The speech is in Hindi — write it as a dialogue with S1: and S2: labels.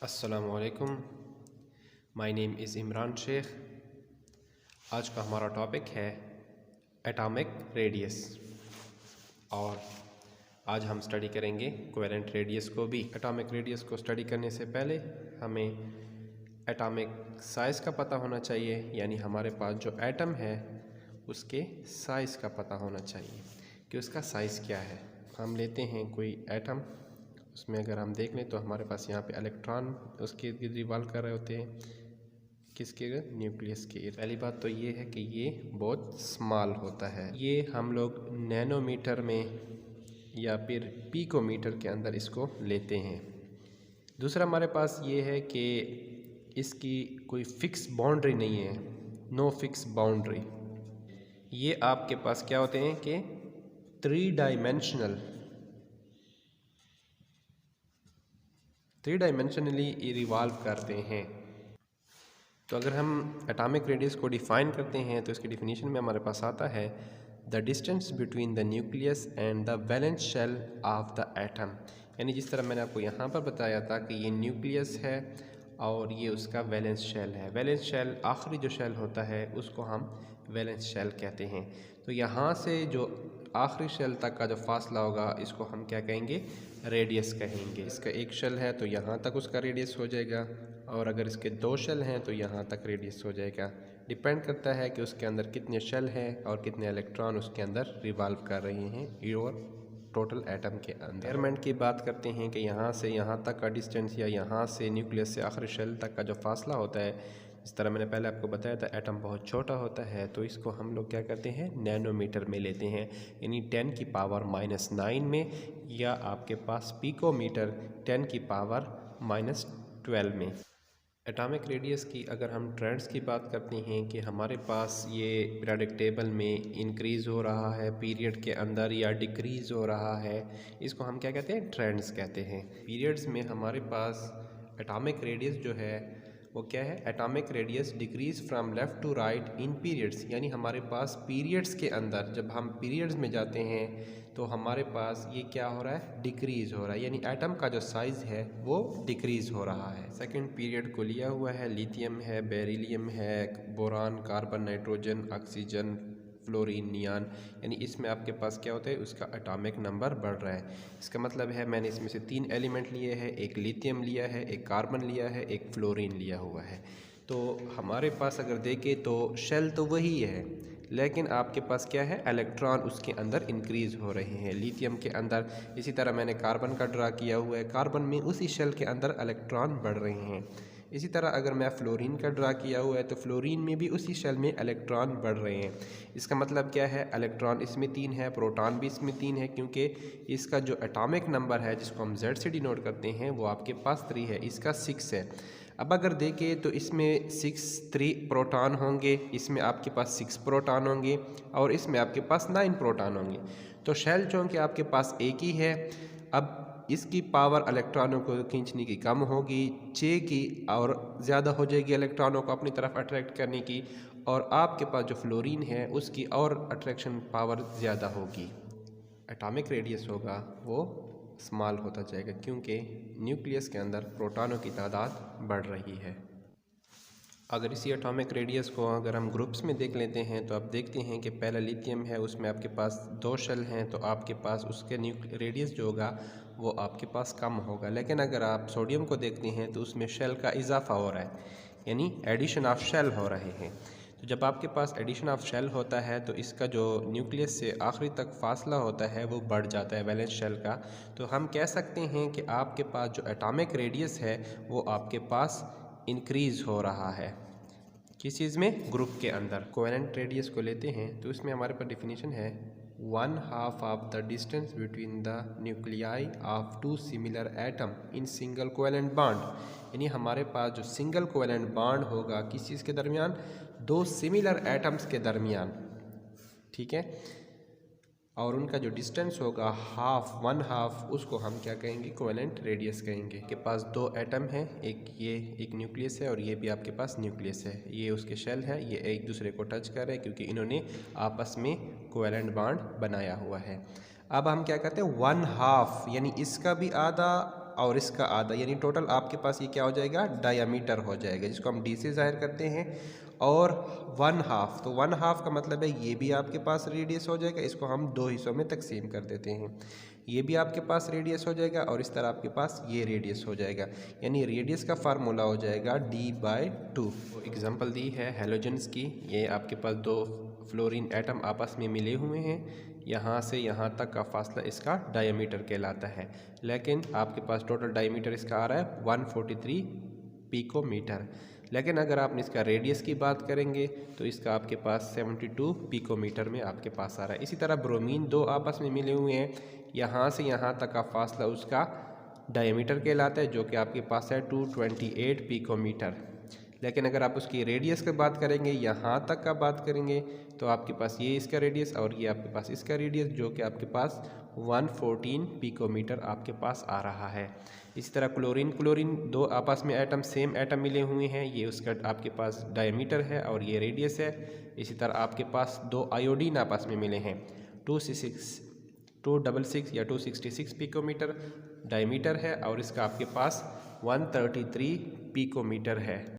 S1: अस्सलामुअलैकुम। My name is Imran Sheikh. आज का हमारा टॉपिक है एटॉमिक रेडियस और आज हम स्टडी करेंगे कोवेलेंट रेडियस को भी। एटॉमिक रेडियस को स्टडी करने से पहले हमें एटॉमिक साइज़ का पता होना चाहिए, यानी हमारे पास जो एटम है उसके साइज़ का पता होना चाहिए कि उसका साइज़ क्या है। हम लेते हैं कोई एटम, उसमें अगर हम देख लें तो हमारे पास यहाँ पे इलेक्ट्रॉन उसके इर्द गिर्द रिवॉल्व कर रहे होते हैं, किसके इर्द? न्यूक्लियस के इर्द। पहली बात तो ये है कि ये बहुत स्मॉल होता है, ये हम लोग नैनोमीटर में या फिर पिकोमीटर के अंदर इसको लेते हैं। दूसरा हमारे पास ये है कि इसकी कोई फिक्स बाउंड्री नहीं है, नो फिक्स बाउंड्री। ये आपके पास क्या होते हैं कि थ्री डायमेंशनली रिवॉल्व करते हैं। तो अगर हम एटॉमिक रेडियस को डिफ़ाइन करते हैं तो इसकी डिफिनीशन में हमारे पास आता है the distance between the nucleus and the valence shell of the atom. यानी जिस तरह मैंने आपको यहाँ पर बताया था कि ये न्यूक्लियस है और ये उसका वैलेंस शेल है। वैलेंस शेल आखिरी जो शेल होता है उसको हम वैलेंस शेल कहते हैं। तो यहाँ से जो आखिरी शेल तक का जो फासला होगा इसको हम क्या कहेंगे? रेडियस कहेंगे। इसका एक शेल है तो यहाँ तक उसका रेडियस हो जाएगा, और अगर इसके दो शेल हैं तो यहाँ तक रेडियस हो जाएगा। डिपेंड करता है कि उसके अंदर कितने शेल हैं और कितने इलेक्ट्रॉन उसके अंदर रिवॉल्व कर रहे हैं और टोटल एटम के अंदर। एनवायरनमेंट की बात करते हैं कि यहाँ से यहाँ तक का डिस्टेंस या यहाँ से न्यूक्लियस से आखिरी शेल तक का जो फासला होता है, इस तरह मैंने पहले आपको बताया था एटम बहुत छोटा होता है, तो इसको हम लोग क्या करते हैं? नैनोमीटर में लेते हैं, यानी 10 की पावर -9 में, या आपके पास पिकोमीटर 10 की पावर -12 में। एटॉमिक रेडियस की अगर हम ट्रेंड्स की बात करते हैं कि हमारे पास ये पीरियोडिक टेबल में इंक्रीज़ हो रहा है पीरियड के अंदर या डिक्रीज़ हो रहा है, इसको हम क्या कहते हैं? ट्रेंड्स कहते हैं। पीरियड्स में हमारे पास एटॉमिक रेडियस जो है वो क्या है? Atomic radius decreases from left to right in periods, यानी हमारे पास पीरियड्स के अंदर जब हम पीरियड्स में जाते हैं तो हमारे पास ये क्या हो रहा है? डिक्रीज़ हो रहा है, यानी एटम का जो साइज़ है वो डिक्रीज़ हो रहा है। सेकंड पीरियड को लिया हुआ है, लिथियम है, बेरिलियम है, boron, carbon, nitrogen, oxygen, fluorine, neon, यानी इसमें आपके पास क्या होता है? उसका एटॉमिक नंबर बढ़ रहा है। इसका मतलब है मैंने इसमें से 3 एलिमेंट लिए हैं, एक लिथियम लिया है, एक कार्बन लिया है, एक फ्लोरीन लिया हुआ है। तो हमारे पास अगर देखें तो शेल तो वही है, लेकिन आपके पास क्या है? इलेक्ट्रॉन उसके अंदर इंक्रीज़ हो रहे हैं लिथियम के अंदर। इसी तरह मैंने कार्बन का ड्रा किया हुआ है, कार्बन में उसी शेल के अंदर इलेक्ट्रॉन बढ़ रहे हैं। इसी तरह अगर मैं फ्लोरीन का ड्रा किया हुआ है तो फ्लोरीन में भी उसी शेल में इलेक्ट्रॉन बढ़ रहे हैं। इसका मतलब क्या है? इलेक्ट्रॉन इसमें 3 है, प्रोटॉन भी इसमें 3 है, क्योंकि इसका जो एटॉमिक नंबर है जिसको हम Z से डिनोट करते हैं वो आपके पास 3 है, इसका 6 है। अब अगर देखें तो इसमें 3 प्रोटॉन होंगे, इसमें आपके पास 6 प्रोटॉन होंगे और इसमें आपके पास 9 प्रोटॉन होंगे। तो शेल चूँकि आपके पास एक ही है, अब इसकी पावर इलेक्ट्रॉनों को खींचने की कम होगी 6 की, और ज़्यादा हो जाएगी इलेक्ट्रॉनों को अपनी तरफ अट्रैक्ट करने की, और आपके पास जो फ्लोरीन है उसकी और अट्रैक्शन पावर ज़्यादा होगी। एटॉमिक रेडियस होगा वो स्मॉल होता जाएगा क्योंकि न्यूक्लियस के अंदर प्रोटॉनों की तादाद बढ़ रही है। अगर इसी एटॉमिक रेडियस को अगर हम ग्रुप्स में देख लेते हैं तो आप देखते हैं कि पहला लिथियम है, उसमें आपके पास 2 शेल हैं, तो आपके पास उसके रेडियस जो होगा वो आपके पास कम होगा। लेकिन अगर आप सोडियम को देखते हैं तो उसमें शेल का इजाफा हो रहा है, यानी एडिशन ऑफ शेल हो रहे हैं। तो जब आपके पास एडिशन ऑफ शेल होता है तो इसका जो न्यूक्लियस से आखिरी तक फासला होता है वो बढ़ जाता है वैलेंस शेल का। तो हम कह सकते हैं कि आपके पास जो एटॉमिक रेडियस है वो आपके पास इंक्रीज़ हो रहा है। किस चीज़ में? ग्रुप के अंदर। कोवेलेंट रेडियस को लेते हैं तो इसमें हमारे पास डिफिनीशन है 1/2 of the distance between the nuclei of 2 similar atom in single covalent bond, यानी हमारे पास जो सिंगल कोवेलेंट बॉन्ड होगा किस चीज़ के दरमियान? 2 सिमिलर एटम्स के दरमियान, ठीक है, और उनका जो डिस्टेंस होगा 1/2, उसको हम क्या कहेंगे? कोवेलेंट रेडियस कहेंगे। के पास 2 एटम हैं, एक न्यूक्लियस है और ये भी आपके पास न्यूक्लियस है, ये उसके शेल है, ये एक दूसरे को टच कर रहे हैं क्योंकि इन्होंने आपस में कोवेलेंट बॉन्ड बनाया हुआ है। अब हम क्या करते हैं? 1/2, यानी इसका भी आधा और इसका आधा, यानी टोटल आपके पास ये क्या हो जाएगा, डायामीटर हो जाएगा, जिसको हम डी से ज़ाहिर करते हैं। और 1/2, तो 1/2 का मतलब है ये भी आपके पास रेडियस हो जाएगा, इसको हम दो हिस्सों में तकसीम कर देते हैं, ये भी आपके पास रेडियस हो जाएगा और इस तरह आपके पास ये रेडियस हो जाएगा, यानी रेडियस का फार्मूला हो जाएगा d/2। एग्जांपल दी है हैलोजेंस की, ये आपके पास दो फ्लोरीन एटम आपस में मिले हुए हैं, यहाँ से यहाँ तक का फासला इसका डायमीटर कहलाता है, लेकिन आपके पास टोटल डायमीटर इसका आ रहा है 143 पिकोमीटर। लेकिन अगर आप इसका रेडियस की बात करेंगे तो इसका आपके पास 72 पिकोमीटर में आपके पास आ रहा है। इसी तरह ब्रोमीन दो आपस में मिले हुए हैं, यहाँ से यहाँ तक का फासला उसका डायमीटर कहलाता है, जो कि आपके पास है 228 पिकोमीटर। लेकिन अगर आप उसकी रेडियस की बात करेंगे, यहाँ तक का बात करेंगे, तो आपके पास ये इसका रेडियस और ये आपके पास इसका रेडियस, जो कि आपके पास 114 पिकोमीटर आपके पास आ रहा है। इसी तरह क्लोरीन दो आपस में एटम, सेम एटम मिले हुए हैं, ये उसका आपके पास डायमीटर है और ये रेडियस है। इसी तरह आपके पास दो आयोडीन आपस में मिले हैं, 266 या 266 पिकोमीटर डायमीटर है और इसका आपके पास 133 पिकोमीटर है।